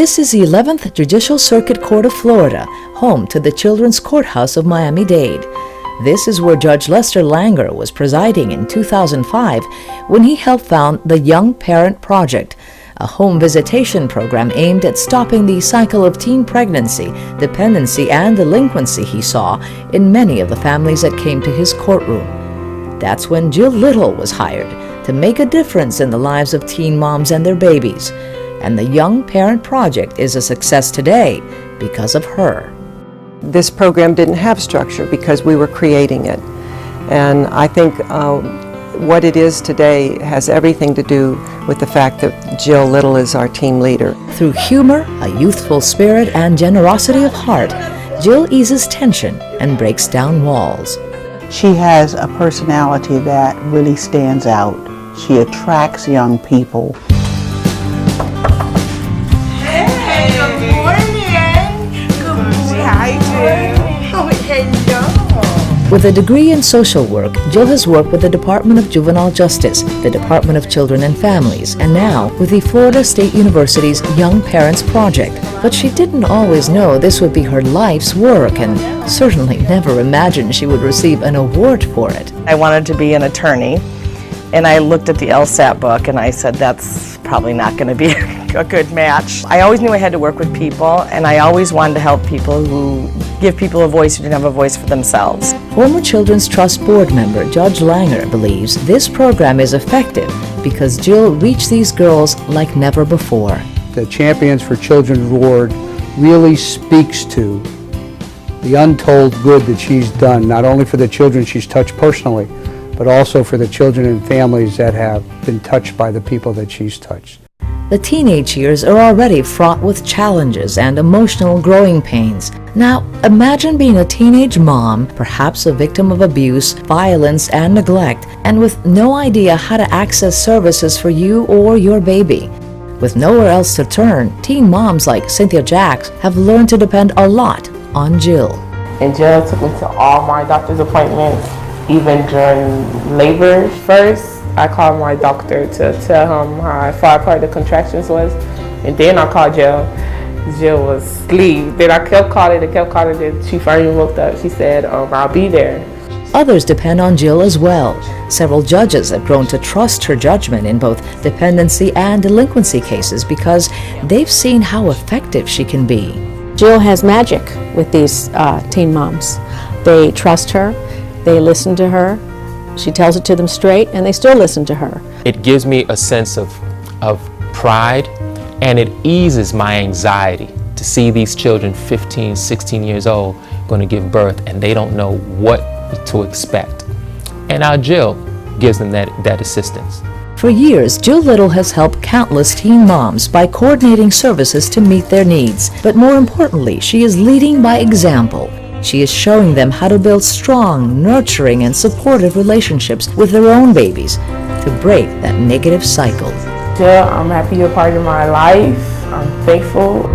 This is the 11th Judicial Circuit Court of Florida, home to the Children's Courthouse of Miami-Dade. This is where Judge Lester Langer was presiding in 2005 when he helped found the Young Parent Project, a home visitation program aimed at stopping the cycle of teen pregnancy, dependency, and delinquency he saw in many of the families that came to his courtroom. That's when Jill Little was hired to make a difference in the lives of teen moms and their babies. And the Young Parent Project is a success today because of her. This program didn't have structure because we were creating it. And I think what it is today has everything to do with the fact that Jill Little is our team leader. Through humor, a youthful spirit, and generosity of heart, Jill eases tension and breaks down walls. She has a personality that really stands out. She attracts young people. With a degree in social work, Jill has worked with the Department of Juvenile Justice, the Department of Children and Families, and now with the Florida State University's Young Parents Project. But she didn't always know this would be her life's work, and certainly never imagined she would receive an award for it. I wanted to be an attorney, and I looked at the LSAT book and I said, that's probably not going to be a good match. I always knew I had to work with people, and I always wanted to help people who give people a voice who didn't have a voice for themselves. Former Children's Trust Board member Judge Langer believes this program is effective because Jill reached these girls like never before. The Champions for Children's Award really speaks to the untold good that she's done, not only for the children she's touched personally, but also for the children and families that have been touched by the people that she's touched. The teenage years are already fraught with challenges and emotional growing pains. Now, imagine being a teenage mom, perhaps a victim of abuse, violence, and neglect, and with no idea how to access services for you or your baby. With nowhere else to turn, teen moms like Cynthia Jacks have learned to depend a lot on Jill. And Jill took me to all my doctor's appointments, even during labor. First, I called my doctor to tell him how far apart the contractions was, and then I called Jill. Jill was asleep. Then I kept calling and she finally woke up. She said, I'll be there. Others depend on Jill as well. Several judges have grown to trust her judgment in both dependency and delinquency cases because they've seen how effective she can be. Jill has magic with these teen moms. They trust her, they listen to her, she tells it to them straight, and they still listen to her. It gives me a sense of pride, and it eases my anxiety to see these children 15, 16 years old going to give birth, and they don't know what to expect. And our Jill gives them that assistance. For years, Jill Little has helped countless teen moms by coordinating services to meet their needs. But more importantly, she is leading by example. She is showing them how to build strong, nurturing, and supportive relationships with their own babies to break that negative cycle. Jill, I'm happy you're part of my life. I'm thankful.